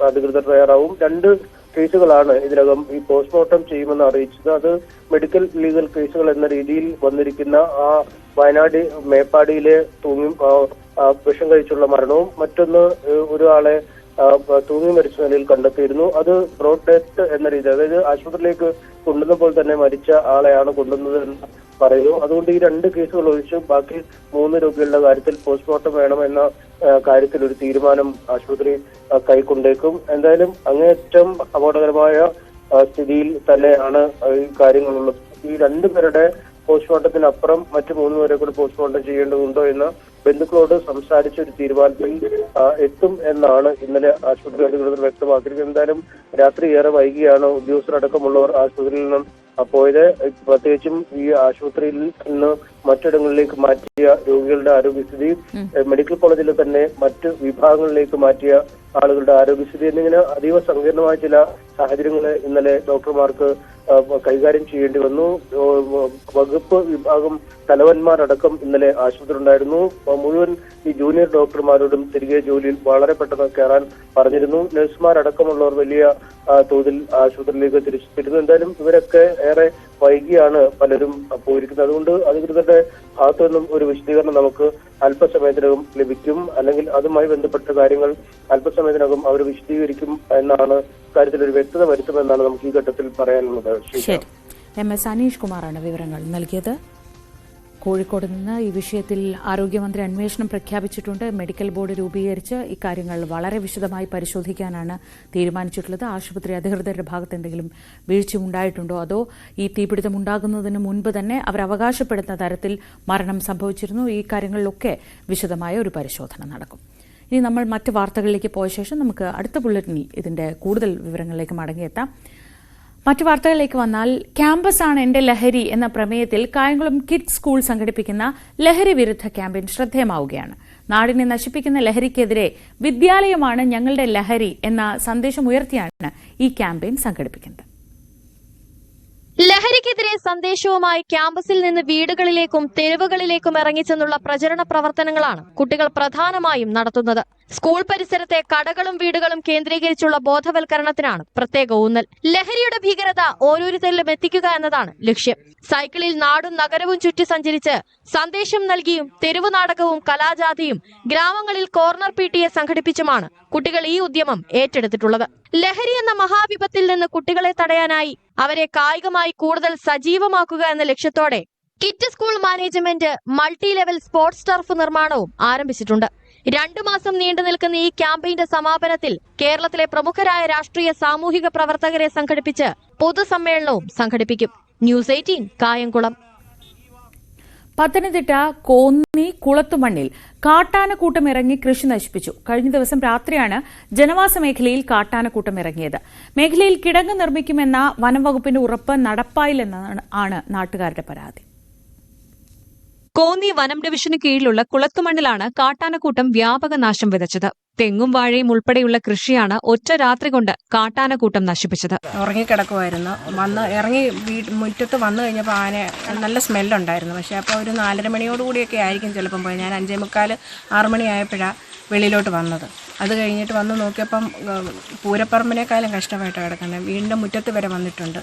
അധികൃതർ തയ്യാറാവും. 2 കേസുകളാണ് ഇതിനകം ഈ പോസ്റ്റ്മോർട്ടം ചെയ്യുമെന്ന് അറിയിച്ചത്. അത് മെഡിക്കൽ ലീഗൽ കേസുകൾ എന്ന രീതിയിൽ വന്നിരിക്കുന്ന ആ വയനാട് മേപ്പാടിയിലെ വിഷം കഴിച്ചുള്ള മരണവും മറ്റൊന്ന് ഒരാളെ തൂങ്ങി മരിച്ച നിലയിൽ കണ്ടെത്തിയിരുന്നു. അത് ബ്രോഡ് ഡെത്ത് എന്ന രീതി, അതായത് ആശുപത്രിയിലേക്ക് കൊണ്ടുവന്നപ്പോൾ തന്നെ മരിച്ച ആളെയാണ് കൊണ്ടുവന്നത് എന്ന് പറയുന്നു. അതുകൊണ്ട് ഈ 2 കേസുകൾ ഒഴിച്ച് ബാക്കി 3 രോഗികളുടെ കാര്യത്തിൽ പോസ്റ്റ്മോർട്ടം വേണമെന്ന കാര്യത്തിൽ ഒരു തീരുമാനം ആശുപത്രി കൈക്കൊണ്ടേക്കും. എന്തായാലും അങ്ങേയറ്റം അപകടകരമായ സ്ഥിതിയിൽ തന്നെയാണ് ഈ കാര്യങ്ങളുള്ളത്. ഈ 2 പേരുടെ പോസ്റ്റ്മോർട്ടത്തിനപ്പുറം മറ്റു 3 പേരെ കൂടി പോസ്റ്റ്മോർട്ടം ചെയ്യേണ്ടതുണ്ടോ എന്ന് ബന്ധുക്കളോട് സംസാരിച്ച ഒരു തീരുമാനത്തിൽ എത്തും എന്നാണ് ഇന്നലെ ആശുപത്രി അധികൃതർ വ്യക്തമാക്കിയിരിക്കുന്നത്. എന്തായാലും രാത്രി ഏറെ വൈകിയാണ് ഉദ്യോഗസ്ഥരടക്കമുള്ളവർ ആശുപത്രിയിൽ നിന്നും പോയത്. പ്രത്യേകിച്ചും ഈ ആശുപത്രിയിൽ നിന്ന് മറ്റിടങ്ങളിലേക്ക് മാറ്റിയ രോഗികളുടെ ആരോഗ്യസ്ഥിതി, മെഡിക്കൽ കോളേജിലെ തന്നെ മറ്റ് വിഭാഗങ്ങളിലേക്ക് മാറ്റിയ ആളുകളുടെ ആരോഗ്യസ്ഥിതി എന്നിങ്ങനെ അതീവ സങ്കീർണമായ ചില സാഹചര്യങ്ങൾ ഇന്നലെ ഡോക്ടർമാർക്ക് കൈകാര്യം ചെയ്യേണ്ടി വന്നു. വകുപ്പ് വിഭാഗം തലവന്മാരടക്കം ഇന്നലെ ആശുപത്രി ഉണ്ടായിരുന്നു. മുഴുവൻ ഈ ജൂനിയർ ഡോക്ടർമാരോടും തിരികെ ജോലിയിൽ വളരെ പെട്ടെന്ന് കയറാൻ പറഞ്ഞിരുന്നു. നഴ്സുമാരടക്കമുള്ളവർ വലിയ തോതിൽ ആശുപത്രിയിലേക്ക് തിരിച്ചെത്തിയിരുന്നു. എന്തായാലും ഇവരൊക്കെ ഏറെ വൈകിയാണ് പലരും പോയിരിക്കുന്നത്. അതുകൊണ്ട് അധികൃതരുടെ ഭാഗത്തു നിന്നും ഒരു വിശദീകരണം നമുക്ക് അല്പസമയത്തിനകം ലഭിക്കും. അല്ലെങ്കിൽ അതുമായി ബന്ധപ്പെട്ട കാര്യങ്ങൾ അല്പസമയത്തിനകം അവർ വിശദീകരിക്കും എന്നാണ് കാര്യത്തിൽ ഒരു വ്യക്തത വരുത്തുമെന്നാണ് നമുക്ക് ഈ ഘട്ടത്തിൽ പറയാനുള്ളത്. ശരി, MS അനീഷ് കുമാറാണ് വിവരങ്ങൾ നൽകിയത്. കോഴിക്കോട് നിന്ന് ഈ വിഷയത്തിൽ ആരോഗ്യമന്ത്രി അന്വേഷണം പ്രഖ്യാപിച്ചിട്ടുണ്ട്. മെഡിക്കൽ ബോർഡ് രൂപീകരിച്ച് ഇക്കാര്യങ്ങൾ വളരെ വിശദമായി പരിശോധിക്കാനാണ് തീരുമാനിച്ചിട്ടുള്ളത്. ആശുപത്രി അധികൃതരുടെ ഭാഗത്ത് എന്തെങ്കിലും വീഴ്ചയുണ്ടായിട്ടുണ്ടോ, അതോ ഈ തീപിടുത്തം ഉണ്ടാകുന്നതിന് മുൻപ് തന്നെ അവർ അവകാശപ്പെടുന്ന തരത്തിൽ മരണം സംഭവിച്ചിരുന്നു? ഈ കാര്യങ്ങളിലൊക്കെ വിശദമായ ഒരു പരിശോധന നടക്കും. ഇനി നമ്മൾ മറ്റ് വാർത്തകളിലേക്ക് പോയ ശേഷം നമുക്ക് അടുത്ത ബുള്ളറ്റിനിൽ ഇതിന്റെ കൂടുതൽ വിവരങ്ങളിലേക്ക് മടങ്ങിയെത്താം. മറ്റു വാർത്തകളിലേക്ക് വന്നാൽ, ക്യാമ്പസാണ് എന്റെ ലഹരി എന്ന പ്രമേയത്തിൽ കായംകുളം കിഡ്സ് സ്കൂൾ സംഘടിപ്പിക്കുന്ന ലഹരി വിരുദ്ധ ക്യാമ്പയിൻ ശ്രദ്ധേയമാവുകയാണ്. നാടിനെ നശിപ്പിക്കുന്ന ലഹരിക്കെതിരെ വിദ്യാലയമാണ് ഞങ്ങളുടെ ലഹരി എന്ന സന്ദേശം ഉയർത്തിയാണ് ഈ ക്യാമ്പയിൻ സംഘടിപ്പിക്കുന്നത്. ലഹരിക്കെതിരെ സന്ദേശവുമായി ക്യാമ്പസിൽ നിന്ന് വീടുകളിലേക്കും തെരുവുകളിലേക്കും ഇറങ്ങിച്ചെന്നുള്ള പ്രചരണ പ്രവർത്തനങ്ങളാണ് കുട്ടികൾ പ്രധാനമായും നടത്തുന്നത്. സ്കൂൾ പരിസരത്തെ കടകളും വീടുകളും കേന്ദ്രീകരിച്ചുള്ള ബോധവൽക്കരണത്തിനാണ് പ്രത്യേക ഊന്നൽ. ലഹരിയുടെ ഭീകരത ഓരോരുത്തരിലും എത്തിക്കുക എന്നതാണ് ലക്ഷ്യം. സൈക്കിളിൽ നാടും നഗരവും ചുറ്റി സഞ്ചരിച്ച് സന്ദേശം നൽകിയും തെരുവ് നാടകവും കലാജാഥയും ഗ്രാമങ്ങളിൽ കോർണർ PTA സംഘടിപ്പിച്ചുമാണ് കുട്ടികൾ ഈ ഉദ്യമം ഏറ്റെടുത്തിട്ടുള്ളത്. ലഹരി എന്ന മഹാവിപത്തിൽ നിന്ന് കുട്ടികളെ തടയാനായി അവരെ കായികമായി കൂടുതൽ സജീവമാക്കുക എന്ന ലക്ഷ്യത്തോടെ kit school management multi level sports turf നിർമ്മാണവും ആരംഭിച്ചിട്ടുണ്ട്. 2 മാസം നീണ്ടു നിൽക്കുന്ന ഈ ക്യാമ്പയിന്റെ സമാപനത്തിൽ കേരളത്തിലെ പ്രമുഖരായ രാഷ്ട്രീയ സാമൂഹിക പ്രവർത്തകരെ സംഘടിപ്പിച്ച് പൊതുസമ്മേളനവും സംഘടിപ്പിക്കും. ന്യൂസ് 18 കായംകുളം. പത്തനംതിട്ട കോന്നി കുളത്തുമണ്ണിൽ കാട്ടാനക്കൂട്ടം ഇറങ്ങി കൃഷി നശിപ്പിച്ചു. കഴിഞ്ഞ ദിവസം രാത്രിയാണ് ജനവാസ മേഖലയിൽ കാട്ടാനക്കൂട്ടം ഇറങ്ങിയത്. മേഖലയിൽ കിടങ്ങ് നിർമ്മിക്കുമെന്ന വനംവകുപ്പിന്റെ ഉറപ്പ് നടപ്പായില്ലെന്നാണ് നാട്ടുകാരുടെ പരാതി. കോന്നി വനം ഡിവിഷന് കീഴിലുള്ള കുളത്തുമണ്ണിലാണ് കാട്ടാനക്കൂട്ടം വ്യാപക നാശം വിതച്ചത്. തെങ്ങും വാഴയും ഉൾപ്പെടെയുള്ള കൃഷിയാണ് ഒറ്റ രാത്രി കൊണ്ട് കാട്ടാനക്കൂട്ടം നശിപ്പിച്ചത്. ഉറങ്ങിക്കിടക്കുമായിരുന്നു. ഇറങ്ങി മുറ്റത്ത് വന്നു കഴിഞ്ഞപ്പോൾ ആന നല്ല സ്മെല്ലുണ്ടായിരുന്നു. പക്ഷേ അപ്പോൾ ഒരു 4:30 മണിയോടുകൂടിയൊക്കെ ആയിരിക്കും ചിലപ്പം പോയി. ഞാൻ 5:45, 6 മണി ആയപ്പോഴാണ് വെളിയിലോട്ട് വന്നത്. അത് കഴിഞ്ഞിട്ട് വന്ന് നോക്കിയപ്പം പൂരപ്പറമ്പിനേക്കാളും കഷ്ടമായിട്ട് കിടക്കുന്നത്. വീടിൻ്റെ മുറ്റത്ത് വരെ വന്നിട്ടുണ്ട്.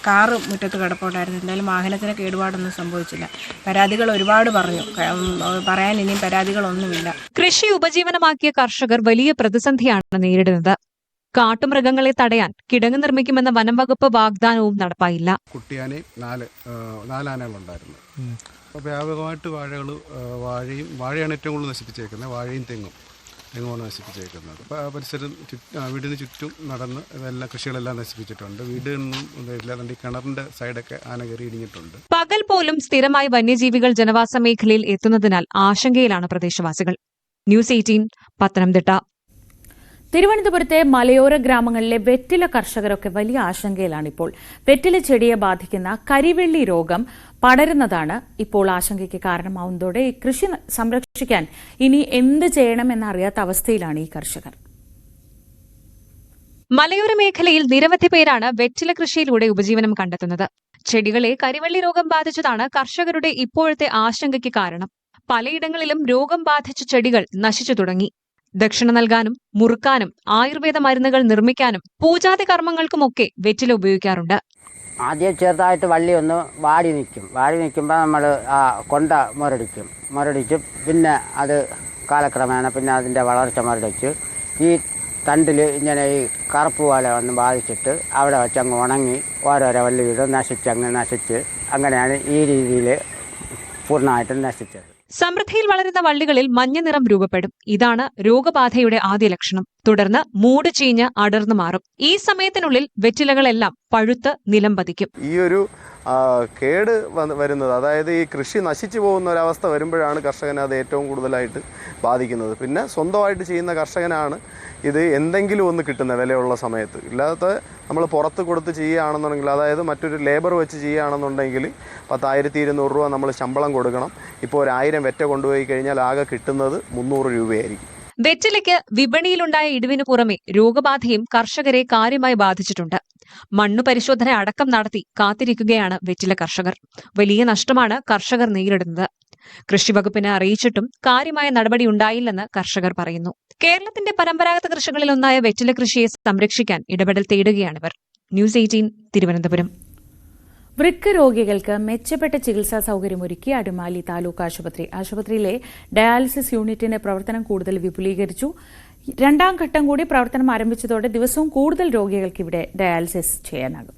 കാറ് മുറ്റത്ത് കിടപ്പുണ്ടായിരുന്നു. എന്തായാലും വാഹനത്തിന് കേടുപാടൊന്നും സംഭവിച്ചില്ല. പരാതികൾ ഒരുപാട് പറഞ്ഞു. പറയാൻ ഇനിയും പരാതികളൊന്നുമില്ല. കൃഷി ഉപജീവനമാക്കിയ കർഷകർ വലിയ പ്രതിസന്ധിയാണ് നേരിടുന്നത്. കാട്ടുമൃഗങ്ങളെ തടയാൻ കിടങ്ങ് നിർമ്മിക്കുമെന്ന വനംവകുപ്പ് വാഗ്ദാനവും നടപ്പായില്ല. കുട്ടിയാനയും 4 ആനകളുണ്ടായിരുന്നു. അപ്പോൾ വ്യാപകമായിട്ട് വാഴയാണ് ഏറ്റവും കൂടുതൽ നശിപ്പിച്ചേക്കുന്നത്. വാഴയും തെങ്ങുമാണ് നശിപ്പിച്ചേക്കുന്നത്. പരിസരം വീടിന് ചുറ്റും നടന്ന് ഇതെല്ലാം കൃഷികളെല്ലാം നശിപ്പിച്ചിട്ടുണ്ട്. വീടിനൊന്നും ഒന്നുമില്ല. അതുകൊണ്ട് ഈ കിണറിന്റെ സൈഡൊക്കെ ആന കയറി ഇടിഞ്ഞിട്ടുണ്ട്. പകൽ പോലും സ്ഥിരമായി വന്യജീവികൾ ജനവാസ മേഖലയിൽ എത്തുന്നതിനാൽ ആശങ്കയിലാണ് പ്രദേശവാസികൾ. ന്യൂസ് 18 പത്തനംതിട്ട. തിരുവനന്തപുരത്തെ മലയോര ഗ്രാമങ്ങളിലെ വെറ്റില കർഷകരൊക്കെ വലിയ ആശങ്കയിലാണിപ്പോൾ. വെറ്റില ചെടിയെ ബാധിക്കുന്ന കരിവെള്ളി രോഗം പടരുന്നതാണ് ഇപ്പോൾ ആശങ്കയ്ക്ക് കാരണമാവുന്നതോടെ ഈ കൃഷി സംരക്ഷിക്കാൻ ഇനി എന്ത് ചെയ്യണമെന്നറിയാത്ത അവസ്ഥയിലാണ് ഈ കർഷകർ. മലയോര മേഖലയിൽ നിരവധി പേരാണ് വെറ്റില കൃഷിയിലൂടെ ഉപജീവനം കണ്ടെത്തുന്നത്. ചെടികളെ കരിവെള്ളി രോഗം ബാധിച്ചതാണ് കർഷകരുടെ ഇപ്പോഴത്തെ ആശങ്കയ്ക്ക് കാരണം. പലയിടങ്ങളിലും രോഗം ബാധിച്ച ചെടികൾ നശിച്ചു തുടങ്ങി. ദക്ഷിണ നൽകാനും മുറുക്കാനും ആയുർവേദ മരുന്നുകൾ നിർമ്മിക്കാനും പൂജാതി കർമ്മങ്ങൾക്കുമൊക്കെ വെറ്റില ഉപയോഗിക്കാറുണ്ട്. ആദ്യം ചെറുതായിട്ട് വള്ളി ഒന്ന് വാടി നിൽക്കുമ്പോൾ നമ്മൾ ആ കൊണ്ട മുരടിച്ച് പിന്നെ അത് കാലക്രമേണ പിന്നെ അതിൻ്റെ വളർച്ച മുരടിച്ച് ഈ തണ്ടിൽ ഇങ്ങനെ ഈ കറുപ്പ് പോലെ വന്ന് ബാധിച്ചിട്ട് അവിടെ വെച്ചങ്ങ് ഉണങ്ങി ഓരോരോ വള്ളി വീതം നശിച്ച് അങ്ങനെയാണ് ഈ രീതിയിൽ പൂർണ്ണമായിട്ടും നശിച്ചത്. സമൃദ്ധിയിൽ വളരുന്ന വള്ളികളിൽ മഞ്ഞ നിറം രൂപപ്പെടും. ഇതാണ് രോഗബാധയുടെ ആദ്യ ലക്ഷണം. തുടർന്ന് മൂട് ചീഞ്ഞ് അടർന്നു മാറും. ഈ സമയത്തിനുള്ളിൽ വെറ്റിലകളെല്ലാം പഴുത്ത് നിലം പതിക്കും. ഈ ഒരു കേട് വരുന്നത്, അതായത് ഈ കൃഷി നശിച്ചു പോകുന്ന ഒരവസ്ഥ വരുമ്പോഴാണ് കർഷകനെ അത് ഏറ്റവും കൂടുതലായിട്ട് ബാധിക്കുന്നത്. പിന്നെ സ്വന്തമായിട്ട് ചെയ്യുന്ന കർഷകനാണ് ഇത് എന്തെങ്കിലും ഒന്ന് കിട്ടുന്ന വിലയുള്ള സമയത്ത്. ഇല്ലാത്ത നമ്മൾ പുറത്ത് കൊടുത്ത് ചെയ്യുകയാണെന്നുണ്ടെങ്കിൽ, അതായത് മറ്റൊരു ലേബർ വെച്ച് ചെയ്യുകയാണെന്നുണ്ടെങ്കിൽ 10,200 രൂപ നമ്മൾ ശമ്പളം കൊടുക്കണം. ഇപ്പോൾ 1000 വെറ്റ കൊണ്ടുപോയി കഴിഞ്ഞാൽ ആകെ കിട്ടുന്നത് 300 രൂപയായിരിക്കും. വെറ്റിലയ്ക്ക് വിപണിയിലുണ്ടായ ഇടിവിനു പുറമെ രോഗബാധയും കർഷകരെ കാര്യമായി ബാധിച്ചിട്ടുണ്ട്. മണ്ണു പരിശോധന അടക്കം നടത്തി കാത്തിരിക്കുകയാണ് വെറ്റില കർഷകർ. വലിയ നഷ്ടമാണ് കർഷകർ നേരിടുന്നത്. കൃഷിവകുപ്പിനെ അറിയിച്ചിട്ടും കാര്യമായ നടപടി ഉണ്ടായില്ലെന്ന് കർഷകർ പറയുന്നു. കേരളത്തിന്റെ പരമ്പരാഗത കൃഷികളിലൊന്നായ വെറ്റില കൃഷിയെ സംരക്ഷിക്കാൻ ഇടപെടൽ തേടുകയാണിവർ. ന്യൂസ് 18 തിരുവനന്തപുരം. വൃക്ക രോഗികൾക്ക് മെച്ചപ്പെട്ട ചികിത്സാ സൌകര്യമൊരുക്കി അടിമാലി താലൂക്ക് ആശുപത്രിയിലെ ഡയാലിസിസ് യൂണിറ്റിന്റെ പ്രവർത്തനം കൂടുതൽ വിപുലീകരിച്ചു. 2ാം ഘട്ടം കൂടി പ്രവർത്തനം ആരംഭിച്ചതോടെ ദിവസവും കൂടുതൽ രോഗികൾക്ക് ഇവിടെ ഡയാലിസിസ് ചെയ്യാനാകും.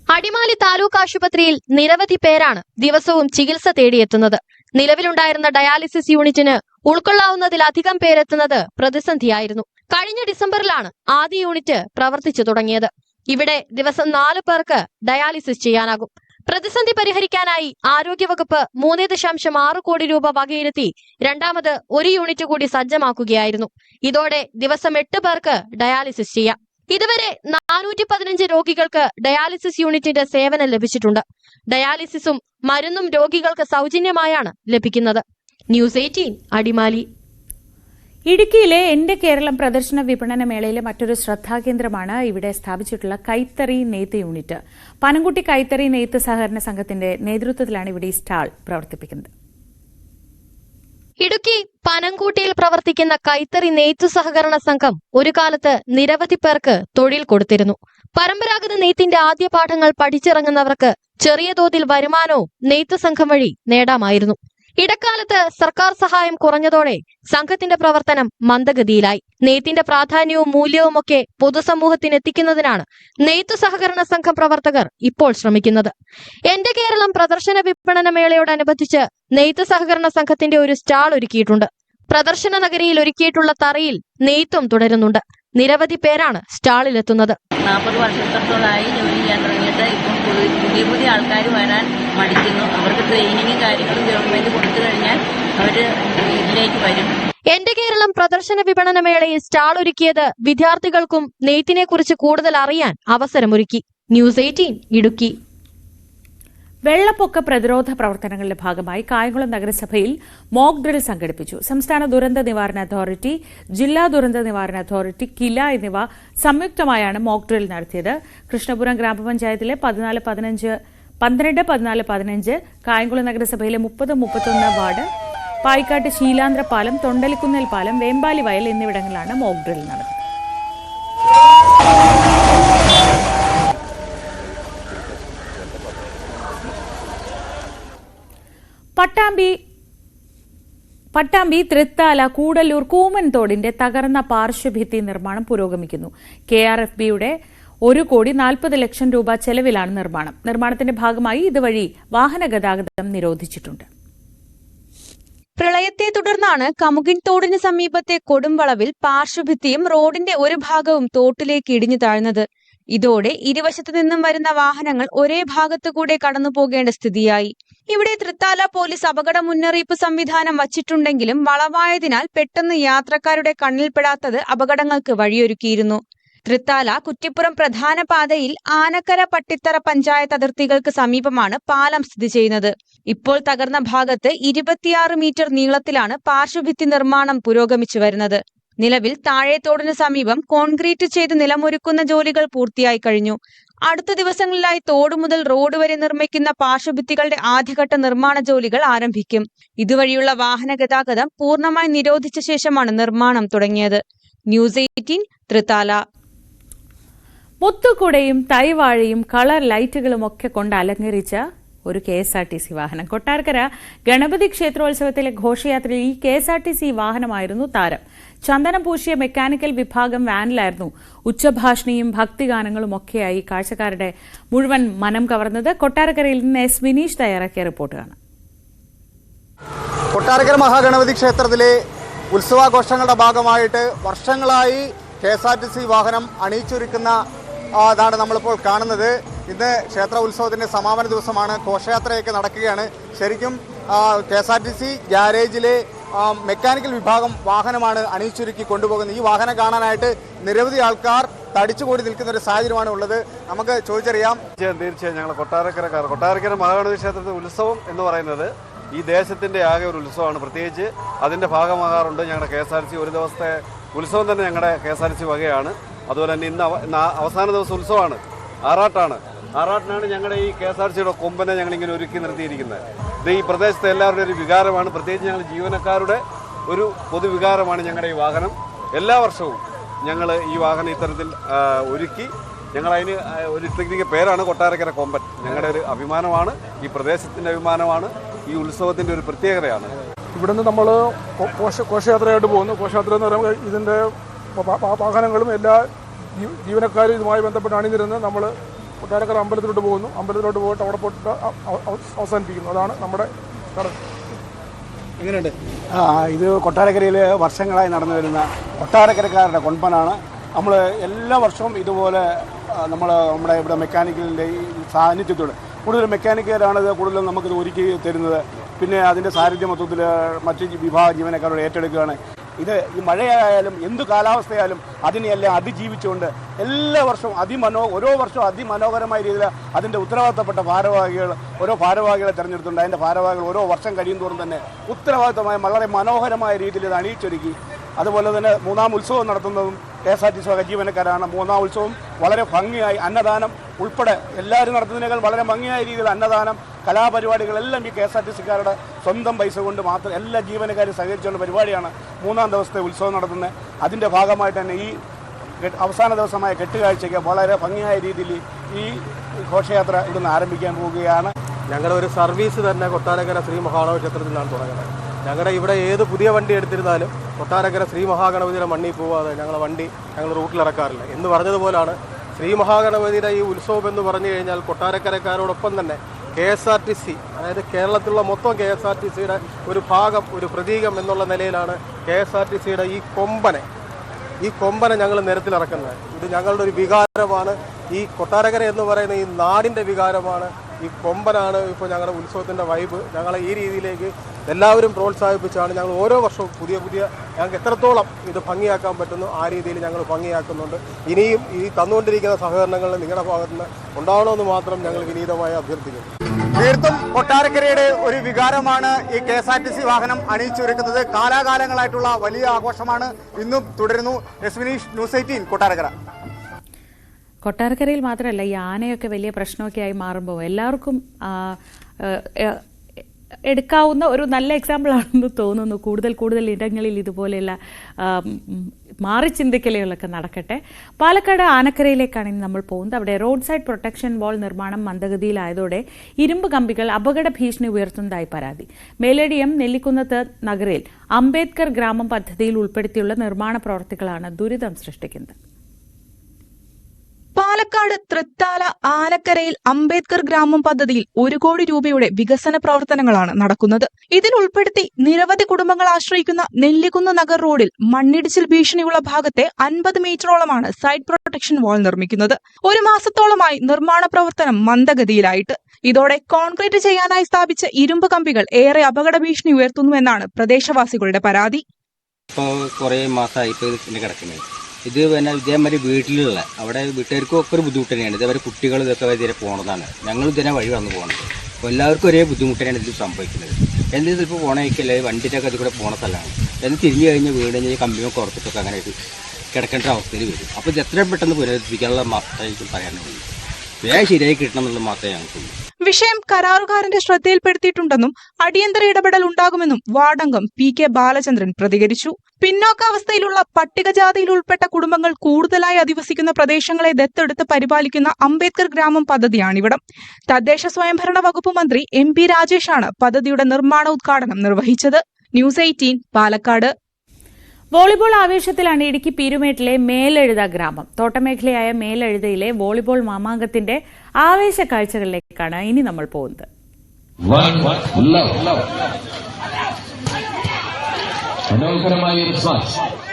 അടിമാലി താലൂക്ക് ആശുപത്രിയിൽ നിരവധി പേരാണ് ദിവസവും ചികിത്സ തേടിയെത്തുന്നത്. നിലവിലുണ്ടായിരുന്ന ഡയാലിസിസ് യൂണിറ്റിന് ഉൾക്കൊള്ളാവുന്നതിലധികം പേരെത്തുന്നത് പ്രതിസന്ധിയായിരുന്നു. കഴിഞ്ഞ ഡിസംബറിലാണ് ആദ്യ യൂണിറ്റ് പ്രവർത്തിച്ചു തുടങ്ങിയത്. ഇവിടെ ദിവസം 4 പേർക്ക് ഡയാലിസിസ് ചെയ്യാനാകും. പ്രതിസന്ധി പരിഹരിക്കാനായി ആരോഗ്യവകുപ്പ് 3.6 കോടി രൂപ വകയിരുത്തി രണ്ടാമത് ഒരു യൂണിറ്റ് കൂടി സജ്ജമാക്കുകയായിരുന്നു. ഇതോടെ ദിവസം 8 പേർക്ക് ഡയാലിസിസ് ചെയ്യാം. ഇതുവരെ 415 രോഗികൾക്ക് ഡയാലിസിസ് യൂണിറ്റിന്റെ സേവനം ലഭിച്ചിട്ടുണ്ട്. ഡയാലിസിസും മരുന്നും രോഗികൾക്ക് സൗജന്യമായാണ് ലഭിക്കുന്നത്. ന്യൂസ് 18 അടിമാലി. ഇടുക്കിയിലെ എന്റെ കേരളം പ്രദർശന വിപണന മേളയിലെ മറ്റൊരു ശ്രദ്ധാകേന്ദ്രമാണ് ഇവിടെ സ്ഥാപിച്ചിട്ടുള്ള കൈത്തറി നെയ്ത്ത് യൂണിറ്റ്. പനംകുട്ടി കൈത്തറി നെയ്ത്ത് സഹകരണ സംഘത്തിന്റെ നേതൃത്വത്തിലാണ് ഇവിടെ ഈ സ്റ്റാൾ പ്രവർത്തിപ്പിക്കുന്നത്. ഇടുക്കി പനംകുട്ടിയിൽ പ്രവർത്തിക്കുന്ന കൈത്തറി നെയ്ത്തു സഹകരണ സംഘം ഒരു കാലത്ത് നിരവധി പേർക്ക് തൊഴിൽ കൊടുത്തിരുന്നു. പരമ്പരാഗത നെയ്ത്തിന്റെ ആദ്യ പാഠങ്ങൾ പഠിച്ചിറങ്ങുന്നവർക്ക് ചെറിയ തോതിൽ വരുമാനവും നെയ്ത്തു സംഘം വഴി നേടാമായിരുന്നു. ഇടക്കാലത്ത് സർക്കാർ സഹായം കുറഞ്ഞതോടെ സംഘത്തിന്റെ പ്രവർത്തനം മന്ദഗതിയിലായി. നെയ്ത്തിന്റെ പ്രാധാന്യവും മൂല്യവുമൊക്കെ പൊതുസമൂഹത്തിന് എത്തിക്കുന്നതിനാണ് നെയ്ത്തു സഹകരണ സംഘം പ്രവർത്തകർ ഇപ്പോൾ ശ്രമിക്കുന്നത്. എന്റെ കേരളം പ്രദർശന വിപണന മേളയോടനുബന്ധിച്ച് നെയ്ത്തു സഹകരണ സംഘത്തിന്റെ ഒരു സ്റ്റാൾ ഒരുക്കിയിട്ടുണ്ട്. പ്രദർശന നഗരിയിൽ ഒരുക്കിയിട്ടുള്ള തറയിൽ നെയ്ത്തും തുടരുന്നുണ്ട്. നിരവധി പേരാണ് സ്റ്റാളിലെത്തുന്നത്. 40 വർഷത്തോളമായി ജോലി ചെയ്യാൻ തുടങ്ങിയിട്ട് ഇപ്പം പുതിയ പുതിയ ആൾക്കാർ വരാൻ മടിക്കുന്നു. അവർക്ക് ട്രെയിനിങ്ങും കാര്യങ്ങളും ഗവൺമെന്റ് കൊടുത്തു കഴിഞ്ഞാൽ അവർ ഇതിലേക്ക് വരും. എന്റെ കേരളം പ്രദർശന വിപണന മേളയിൽ സ്റ്റാൾ ഒരുക്കിയത് വിദ്യാർത്ഥികൾക്കും നെയ്ത്തിനെ കുറിച്ച് കൂടുതൽ അറിയാൻ അവസരമൊരുക്കി. ന്യൂസ് 18 ഇടുക്കി. വെള്ളപ്പൊക്ക പ്രതിരോധ പ്രവർത്തനങ്ങളുടെ ഭാഗമായി കായംകുളം നഗരസഭയിൽ മോക്ക് ഡ്രിൽ സംഘടിപ്പിച്ചു. സംസ്ഥാന ദുരന്ത നിവാരണ അതോറിറ്റി, ജില്ലാ ദുരന്ത നിവാരണ അതോറിറ്റി, കില എന്നിവ സംയുക്തമായാണ് മോക്ക് ഡ്രിൽ നടത്തിയത്. കൃഷ്ണപുരം ഗ്രാമപഞ്ചായത്തിലെ 14, 15, 15, കായംകുളം നഗരസഭയിലെ 30, 31 വാർഡ്, പായിക്കാട്ട് ശീലാന്ദ്ര പാലം, തൊണ്ടലിക്കുന്നൽ പാലം, വേമ്പാലി വയൽ എന്നിവിടങ്ങളിലാണ് മോക്ക് ഡ്രിൽ നടന്നത്. പട്ടാമ്പി, തൃത്താല, കൂടല്ലൂർ, കൂമൻതോടിന്റെ തകർന്ന പാർശ്വഭിത്തി നിർമ്മാണം പുരോഗമിക്കുന്നു. KRFBയുടെ 1,40,00,000 രൂപ ചെലവിലാണ് നിർമ്മാണം. നിർമ്മാണത്തിന്റെ ഭാഗമായി ഇതുവഴി വാഹന ഗതാഗതം നിരോധിച്ചിട്ടുണ്ട്. പ്രളയത്തെ തുടർന്നാണ് കമുകിൻ തോടിന് സമീപത്തെ കൊടുംവളവിൽ പാർശ്വഭിത്തിയും റോഡിന്റെ ഒരു ഭാഗവും തോട്ടിലേക്ക് ഇടിഞ്ഞു താഴ്ന്നത്. ഇതോടെ ഇരുവശത്തു നിന്നും വരുന്ന വാഹനങ്ങൾ ഒരേ ഭാഗത്തുകൂടെ കടന്നു പോകേണ്ട സ്ഥിതിയായി. ഇവിടെ തൃത്താല പോലീസ് അപകട മുന്നറിയിപ്പ് സംവിധാനം വച്ചിട്ടുണ്ടെങ്കിലും വളവായതിനാൽ പെട്ടെന്ന് യാത്രക്കാരുടെ കണ്ണിൽപ്പെടാത്തത് അപകടങ്ങൾക്ക് വഴിയൊരുക്കിയിരുന്നു. തൃത്താല കുറ്റിപ്പുറം പ്രധാന പാതയിൽ ആനക്കര പട്ടിത്തറ പഞ്ചായത്ത് അതിർത്തികൾക്ക് സമീപമാണ് പാലം സ്ഥിതി ചെയ്യുന്നത്. ഇപ്പോൾ തകർന്ന ഭാഗത്ത് 26 മീറ്റർ നീളത്തിലാണ് പാർശ്വഭിത്തി നിർമ്മാണം പുരോഗമിച്ചു വരുന്നത്. നിലവിൽ താഴേത്തോടിന് സമീപം കോൺക്രീറ്റ് ചെയ്ത് നിലമൊരുക്കുന്ന ജോലികൾ പൂർത്തിയായി കഴിഞ്ഞു. അടുത്ത ദിവസങ്ങളിലായി തോട് മുതൽ റോഡ് വരെ നിർമ്മിക്കുന്ന പാർശ്വഭിത്തികളുടെ ആദ്യഘട്ട നിർമ്മാണ ജോലികൾ ആരംഭിക്കും. ഇതുവഴിയുള്ള വാഹന ഗതാഗതം പൂർണ്ണമായി നിരോധിച്ച ശേഷമാണ് നിർമ്മാണം തുടങ്ങിയത്. ന്യൂസ് 18 തൃത്താല. മുത്തുകുടയും തൈവാഴയും കളർ ലൈറ്റുകളും ഒക്കെ കൊണ്ട് അലങ്കരിച്ച ഒരു KSRTC വാഹനം. കൊട്ടാരക്കര ഗണപതി ക്ഷേത്രോത്സവത്തിലെ ഘോഷയാത്രയിൽ ഈ KSRTC വാഹനമായിരുന്നു താരം. ചന്ദനം പൂശിയ മെക്കാനിക്കൽ വിഭാഗം വാനിലായിരുന്നു ഉച്ചഭാഷിണിയും ഭക്തിഗാനങ്ങളും ഒക്കെയായി കാഴ്ചക്കാരുടെ മുഴുവൻ മനം കവർന്നത്. കൊട്ടാരക്കരയിൽ നിന്ന് S. വിനീഷ് തയ്യാറാക്കിയ റിപ്പോർട്ടാണ്. കൊട്ടാരക്കര മഹാഗണപതി ക്ഷേത്രത്തിലെ ഉത്സവാഘോഷങ്ങളുടെ ഭാഗമായിട്ട് വർഷങ്ങളായി KSRTC വാഹനം അണിയിച്ചൊരുക്കുന്ന അതാണ് നമ്മളിപ്പോൾ കാണുന്നത്. ഇന്ന് ക്ഷേത്ര ഉത്സവത്തിൻ്റെ സമാപന ദിവസമാണ്. ഘോഷയാത്രയൊക്കെ നടക്കുകയാണ്. ശരിക്കും KSRTC ഗ്യാരേജിലെ മെക്കാനിക്കൽ വിഭാഗം വാഹനമാണ് അണിയിച്ചൊരുക്കി കൊണ്ടുപോകുന്നത്. ഈ വാഹനം കാണാനായിട്ട് നിരവധി ആൾക്കാർ തടിച്ചുകൂടി നിൽക്കുന്ന ഒരു സാഹചര്യമാണ് ഉള്ളത്. നമുക്ക് ചോദിച്ചറിയാം. തീർച്ചയായും ഞങ്ങൾ കൊട്ടാരക്കര മഹാഗണപതി ക്ഷേത്രത്തിലെ ഉത്സവം എന്ന് പറയുന്നത് ഈ ദേശത്തിൻ്റെ ആകെ ഒരു ഉത്സവമാണ്. പ്രത്യേകിച്ച് അതിൻ്റെ ഭാഗമാകാറുണ്ട് ഞങ്ങളുടെ KSRTC. ഒരു ദിവസത്തെ ഉത്സവം തന്നെ ഞങ്ങളുടെ KSRTC വകയാണ്. അതുപോലെ തന്നെ ഇന്ന് അവസാന ദിവസം ഉത്സവമാണ്, ആറാട്ടിനാണ് ഞങ്ങളുടെ ഈ KSRTCയുടെ കൊമ്പനെ ഞങ്ങളിങ്ങനെ ഒരുക്കി നിർത്തിയിരിക്കുന്നത്. ഇത് ഈ പ്രദേശത്തെ എല്ലാവരുടെയും ഒരു വികാരമാണ്. പ്രത്യേകിച്ച് ഞങ്ങൾ ജീവനക്കാരുടെ ഒരു പൊതുവികാരമാണ് ഞങ്ങളുടെ ഈ വാഹനം. എല്ലാ വർഷവും ഞങ്ങൾ ഈ വാഹനം ഇത്തരത്തിൽ ഒരുക്കി ഞങ്ങളതിന് ഒരു ടെക്നിക്ക് പേരാണ് കൊട്ടാരക്കര കൊമ്പൻ. ഞങ്ങളുടെ ഒരു അഭിമാനമാണ്, ഈ പ്രദേശത്തിൻ്റെ അഭിമാനമാണ്, ഈ ഉത്സവത്തിൻ്റെ ഒരു പ്രത്യേകതയാണ്. ഇവിടുന്ന് നമ്മൾ ഘോഷയാത്രയായിട്ട് പോകുന്നു. ഘോഷയാത്ര എന്ന് പറയുമ്പോൾ ഇതിൻ്റെ വാഹനങ്ങളും എല്ലാ ജീവനക്കാരും ഇതുമായി ബന്ധപ്പെട്ട് അണിനിരുന്ന് നമ്മൾ കൊട്ടാരക്കര അമ്പലത്തിലോട്ട് പോകുന്നു. അമ്പലത്തിലോട്ട് പോയിട്ട് അവിടെ പോയിട്ട് അവസാനിപ്പിക്കുന്നു. അതാണ് നമ്മുടെ ചടങ്ങ്. എങ്ങനെയുണ്ട്? ഇത് കൊട്ടാരക്കരയിൽ വർഷങ്ങളായി നടന്നു വരുന്ന കൊട്ടാരക്കരക്കാരുടെ കൊമ്പനാണ്. നമ്മൾ എല്ലാ വർഷവും ഇതുപോലെ നമ്മുടെ ഇവിടെ മെക്കാനിക്കലിൻ്റെ ഈ സാന്നിധ്യത്തോടെ കൂടുതൽ മെക്കാനിക്കുകാരാണ് ഇത് കൂടുതലും നമുക്കിത് ഒരുക്കി തരുന്നത്. പിന്നെ അതിൻ്റെ സാന്നിധ്യം മൊത്തത്തിൽ മറ്റ് വിഭാഗ ജീവനക്കാരോട് ഏറ്റെടുക്കുകയാണ്. ഇത് ഈ മഴയായാലും എന്തു കാലാവസ്ഥയായാലും അതിനെയെല്ലാം അതിജീവിച്ചുകൊണ്ട് എല്ലാ വർഷവും ഓരോ വർഷവും അതിമനോഹരമായ രീതിയിൽ അതിൻ്റെ ഉത്തരവാദിത്തപ്പെട്ട ഓരോ ഭാരവാഹികളെ തിരഞ്ഞെടുത്തുണ്ട്. അതിൻ്റെ ഭാരവാഹികൾ ഓരോ വർഷം കഴിയും തോറും തന്നെ ഉത്തരവാദിത്തമായ വളരെ മനോഹരമായ രീതിയിൽ ഇത് അണിയിച്ചൊരുക്കി. അതുപോലെ തന്നെ മൂന്നാം ഉത്സവം നടത്തുന്നതും KSRTC വക ജീവനക്കാരാണ്. മൂന്നാം ഉത്സവം വളരെ ഭംഗിയായി അന്നദാനം ഉൾപ്പെടെ എല്ലാവരും നടത്തുന്നതിനേക്കാൾ വളരെ ഭംഗിയായ രീതിയിൽ അന്നദാനം, കലാപരിപാടികളെല്ലാം ഈ KSRTCക്കാരുടെ സ്വന്തം പൈസ കൊണ്ട് മാത്രം എല്ലാ ജീവനക്കാരും സഹകരിച്ചുള്ള പരിപാടിയാണ് മൂന്നാം ദിവസത്തെ ഉത്സവം നടത്തുന്നത്. അതിൻ്റെ ഭാഗമായിട്ട് തന്നെ ഈ അവസാന ദിവസമായ കെട്ടുകാഴ്ചയ്ക്ക് വളരെ ഭംഗിയായ രീതിയിൽ ഈ ഘോഷയാത്ര ഇവിടുന്ന് ആരംഭിക്കാൻ പോവുകയാണ്. ഞങ്ങളുടെ ഒരു സർവീസ് തന്നെ കൊട്ടാരക്കര ശ്രീ മഹാഗണപതി ക്ഷേത്രത്തിൽ നിന്നാണ് തുടങ്ങുന്നത്. ഞങ്ങളുടെ ഇവിടെ ഏത് പുതിയ വണ്ടി എടുത്തിരുന്നാലും കൊട്ടാരക്കര ശ്രീ മഹാഗണപതിയുടെ മണ്ണിൽ പോവാതെ ഞങ്ങൾ റൂട്ടിലിറക്കാറില്ല. എന്ന് പറഞ്ഞതുപോലാണ് ശ്രീ മഹാഗണപതിയുടെ ഈ ഉത്സവം എന്ന് പറഞ്ഞു കഴിഞ്ഞാൽ കൊട്ടാരക്കരക്കാരോടൊപ്പം തന്നെ KSRTC, അതായത് കേരളത്തിലുള്ള മൊത്തം KSRTCയുടെ ഒരു ഭാഗം, ഒരു പ്രതീകം എന്നുള്ള നിലയിലാണ് KSRTCയുടെ ഈ കൊമ്പനെ ഈ കൊമ്പനെ ഞങ്ങൾ നിരത്തിലിറക്കുന്നത്. ഇത് ഞങ്ങളുടെ ഒരു വികാരമാണ്. ഈ കൊട്ടാരക്കര എന്ന് പറയുന്ന ഈ നാടിൻ്റെ വികാരമാണ്. ഈ കൊമ്പനാണ് ഇപ്പോൾ ഞങ്ങളുടെ ഉത്സവത്തിൻ്റെ വൈബ്. ഞങ്ങളെ ഈ രീതിയിലേക്ക് എല്ലാവരും പ്രോത്സാഹിപ്പിച്ചാണ് ഞങ്ങൾ ഓരോ വർഷവും പുതിയ ഞങ്ങൾക്ക് എത്രത്തോളം ഇത് ഭംഗിയാക്കാൻ പറ്റുന്നു ആ രീതിയിൽ ഞങ്ങൾ ഭംഗിയാക്കുന്നുണ്ട്. ഇനിയും ഈ തന്നുകൊണ്ടിരിക്കുന്ന സഹകരണങ്ങൾ നിങ്ങളുടെ ഭാഗത്തു നിന്ന് ഉണ്ടാവണമെന്ന് മാത്രം ഞങ്ങൾ വിനീതമായി അഭ്യർത്ഥിക്കുന്നു. തീർത്തും കൊട്ടാരക്കരയുടെ ഒരു വികാരമാണ് ഈ KSRTC വാഹനം അണിയിച്ചൊരുക്കുന്നത്. കാലാകാലങ്ങളായിട്ടുള്ള വലിയ ആഘോഷമാണ് ഇന്നും തുടരുന്നു. എസ്വിനീഷ്, ന്യൂസ് 18 കൊട്ടാരക്കര. കൊട്ടാരക്കരയിൽ മാത്രമല്ല, ഈ ആനയൊക്കെ വലിയ പ്രശ്നമൊക്കെ ആയി മാറുമ്പോൾ എല്ലാവർക്കും എടുക്കാവുന്ന ഒരു നല്ല എക്സാമ്പിൾ ആണെന്ന് തോന്നുന്നു. കൂടുതൽ ഇടങ്ങളിൽ ഇതുപോലെയുള്ള മാറി ചിന്തിക്കലുകളൊക്കെ നടക്കട്ടെ. പാലക്കാട് ആനക്കരയിലേക്കാണ് ഇനി നമ്മൾ പോകുന്നത്. അവിടെ റോഡ് സൈഡ് പ്രൊട്ടക്ഷൻ വാൾ നിർമ്മാണം മന്ദഗതിയിലായതോടെ ഇരുമ്പ് കമ്പികൾ അപകട ഭീഷണി ഉയർത്തുന്നതായി പരാതി. മേലടിയം നെല്ലിക്കുന്നത്ത് നഗറിൽ അംബേദ്കർ ഗ്രാമം പദ്ധതിയിൽ ഉൾപ്പെടുത്തിയുള്ള നിർമ്മാണ പ്രവർത്തികളാണ് ദുരിതം സൃഷ്ടിക്കുന്നത്. പാലക്കാട് തൃത്താല ആനക്കരയിൽ അംബേദ്കർ ഗ്രാമം പദ്ധതിയിൽ 1 കോടി രൂപയുടെ വികസന പ്രവർത്തനങ്ങളാണ് നടക്കുന്നത്. ഇതിൽ ഉൾപ്പെടുത്തി നിരവധി കുടുംബങ്ങൾ ആശ്രയിക്കുന്ന നെല്ലിക്കുന്ന് നഗർ റോഡിൽ മണ്ണിടിച്ചിൽ ഭീഷണിയുള്ള ഭാഗത്തെ 50 മീറ്ററോളമാണ് സൈഡ് പ്രൊട്ടക്ഷൻ വാൾ നിർമ്മിക്കുന്നത്. 1 മാസത്തോളമായി നിർമ്മാണ പ്രവർത്തനം മന്ദഗതിയിലായിട്ട്. ഇതോടെ കോൺക്രീറ്റ് ചെയ്യാനായി സ്ഥാപിച്ച ഇരുമ്പ് കമ്പികൾ ഏറെ അപകട ഭീഷണി ഉയർത്തുന്നുവെന്നാണ് പ്രദേശവാസികളുടെ പരാതി. ഇത് പിന്നെ ഇതേമാതിരി വീട്ടിലുള്ള അവിടെ വീട്ടുകാർക്കും ഒക്കെ ഒരു ബുദ്ധിമുട്ട് തന്നെയാണ്. ഇതേവരെ കുട്ടികൾ ഇതൊക്കെ ഇതിനെ പോണതാണ്. ഞങ്ങൾ ഇതിനെ വഴി വന്ന് പോകുന്നത്. അപ്പോൾ എല്ലാവർക്കും ഒരേ ബുദ്ധിമുട്ട് തന്നെയാണ് ഇത് സംഭവിക്കുന്നത്. എന്തെങ്കിലും ഇപ്പോൾ പോണേക്കല്ലേ വണ്ടിൻ്റെ ഒക്കെ ഇത് കൂടെ പോണ സ്ഥലമാണ്. എന്ന് തിരിഞ്ഞു കഴിഞ്ഞ് വീട് കഴിഞ്ഞാൽ കമ്പിയും കുറച്ചിട്ടൊക്കെ അങ്ങനെ കിടക്കേണ്ട അവസ്ഥയിൽ വരും. അപ്പോൾ ഇത് എത്രയും പെട്ടെന്ന് പുനരുദ്ധരിക്കാനുള്ള മാത്രമായിരിക്കും പറയാനുള്ളൂ. വേഗം ശരിയായി കിട്ടണം എന്നുള്ളത് മാത്രമേ ഞങ്ങൾക്കുള്ളൂ. വിഷയം കരാറുകാരന്റെ ശ്രദ്ധയിൽപ്പെടുത്തിയിട്ടുണ്ടെന്നും അടിയന്തര ഇടപെടൽ ഉണ്ടാകുമെന്നും വാർഡംഗം PK ബാലചന്ദ്രൻ പ്രതികരിച്ചു. പിന്നോക്കാവസ്ഥയിലുള്ള പട്ടികജാതിയിൽ ഉൾപ്പെട്ട കുടുംബങ്ങൾ കൂടുതലായി അധിവസിക്കുന്ന പ്രദേശങ്ങളെ ദത്തെടുത്ത് പരിപാലിക്കുന്ന അംബേദ്കർ ഗ്രാമം പദ്ധതിയാണിവിടം. തദ്ദേശ സ്വയംഭരണ വകുപ്പ് മന്ത്രി MP രാജേഷാണ് പദ്ധതിയുടെ നിർമ്മാണ ഉദ്ഘാടനം നിർവഹിച്ചത്. ന്യൂസ് 18 പാലക്കാട്. വോളിബോൾ ആവേശത്തിലാണ് ഇടുക്കി പീരുമേട്ടിലെ മേലെഴുത ഗ്രാമം. തോട്ടമേഖലയായ മേലെഴുതയിലെ വോളിബോൾ മാമാങ്കത്തിന്റെ ആവേശ കാഴ്ചകളിലേക്കാണ് ഇനി നമ്മൾ പോകുന്നത്.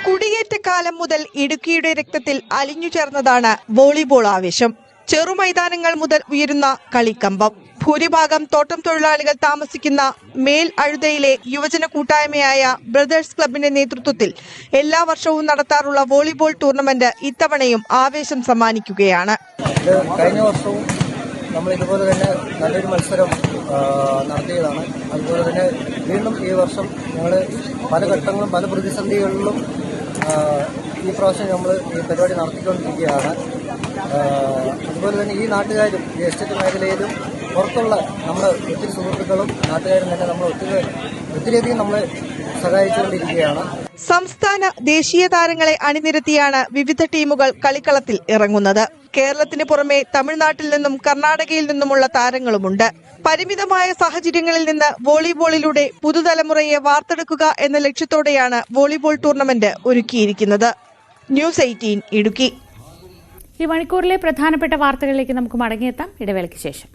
കുടിയേറ്റ കാലം മുതൽ ഇടുക്കിയുടെ രക്തത്തിൽ അലിഞ്ഞു ചേർന്നതാണ് വോളിബോൾ ആവേശം. ചെറുമൈതാനങ്ങൾ മുതൽ ഉയരുന്ന കളിക്കമ്പം. ഭൂരിഭാഗം തോട്ടം തൊഴിലാളികൾ താമസിക്കുന്ന മേൽ അഴുതയിലെ യുവജന കൂട്ടായ്മയായ ബ്രദേഴ്സ് ക്ലബിന്റെ നേതൃത്വത്തിൽ എല്ലാ വർഷവും നടത്താറുള്ള വോളിബോൾ ടൂർണമെന്റ് ഇത്തവണയും ആവേശം സമ്മാനിക്കുകയാണ്. കഴിഞ്ഞ വർഷവും നമ്മൾ ഇതുപോലെ തന്നെ നല്ലൊരു മത്സരം നടത്തിയതാണ്. അതുപോലെ തന്നെ വീണ്ടും ഈ വർഷം ഞങ്ങൾ പല ഘട്ടങ്ങളും പല പ്രതിസന്ധികളിലും ഈ പ്രാവശ്യം നമ്മൾ ഈ പരിപാടി നടത്തിക്കൊണ്ടിരിക്കുകയാണ്. അതുപോലെ തന്നെ ഈ നാട്ടുകാരും ഈ എസ്റ്റേറ്റ് മേഖലയിലും പുറത്തുള്ള നമ്മുടെ ഒത്തിരി സുഹൃത്തുക്കളും നാട്ടുകാരും തന്നെ നമ്മൾ ഒത്തിരിയധികം നമ്മളെ സഹായിച്ചുകൊണ്ടിരിക്കുകയാണ്. സംസ്ഥാന ദേശീയ താരങ്ങളെ അണിനിരത്തിയാണ് വിവിധ ടീമുകൾ കളിക്കളത്തിൽ ഇറങ്ങുന്നത്. കേരളത്തിന് പുറമെ തമിഴ്നാട്ടിൽ നിന്നും കർണാടകയിൽ നിന്നുമുള്ള താരങ്ങളുമുണ്ട്. പരിമിതമായ സാഹചര്യങ്ങളിൽ നിന്ന് വോളിബോളിലൂടെ പുതുതലമുറയെ വാർത്തെടുക്കുക എന്ന ലക്ഷ്യത്തോടെയാണ് വോളിബോൾ ടൂർണമെന്റ് ഒരുക്കിയിരിക്കുന്നത്. ന്യൂസ് 18 ഇടുക്കി. ഈ മണിക്കൂറിലെ പ്രധാനപ്പെട്ട വാർത്തകളിലേക്ക് നമുക്ക് മടങ്ങിയെത്താം ഇടവേളയ്ക്ക് ശേഷം.